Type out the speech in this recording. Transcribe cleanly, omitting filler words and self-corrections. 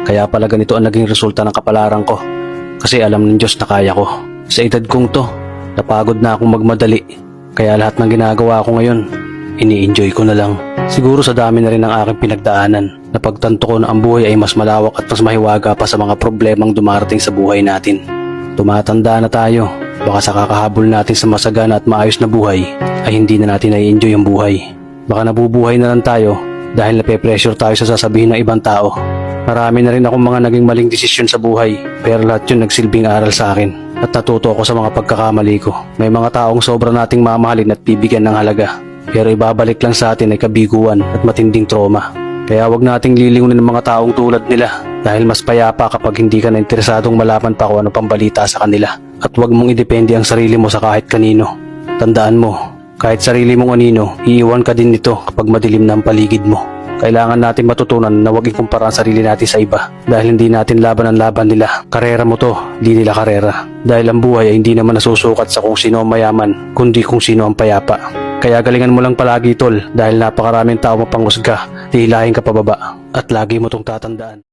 Kaya pala ganito ang naging resulta ng kapalaran ko. Kasi alam ng Diyos na kaya ko. Sa edad kong to, napagod na akong magmadali. Kaya lahat ng ginagawa ko ngayon, ini-enjoy ko na lang. Siguro sa dami na rin ng aking pinagdaanan, napagtanto ko na ang buhay ay mas malawak at mas mahiwaga pa sa mga problemang dumarating sa buhay natin. Tumatanda na tayo, baka sa kakahabol natin sa masagana at maayos na buhay, ay hindi na natin nai-enjoy ang buhay. Baka nabubuhay na lang tayo dahil nape-pressure tayo sa sasabihin ng ibang tao. Marami na rin akong mga naging maling desisyon sa buhay, pero lahat yun nagsilbing aral sa akin at natuto ako sa mga pagkakamali ko. May mga taong sobra nating mamahalin at bibigyan ng halaga, pero ibabalik lang sa atin ay kabiguan at matinding trauma. Kaya wag nating lilingunin ng mga taong tulad nila dahil mas payapa kapag hindi ka na interesadong malaman pa kung ano pang balita sa kanila. At wag mong idepende ang sarili mo sa kahit kanino. Tandaan mo, kahit sarili mong anino, iiwan ka din nito kapag madilim na ang paligid mo. Kailangan natin matutunan na huwag ikumpara ang sarili natin sa iba dahil hindi natin laban ang laban nila. Karera mo to, di nila karera. Dahil ang buhay ay hindi naman nasusukat sa kung sino ang mayaman, kundi kung sino ang payapa. Kaya galingan mo lang palagi tol dahil napakaraming tao mapanghusga, hihilahin ka pababa at lagi mo tong tatandaan.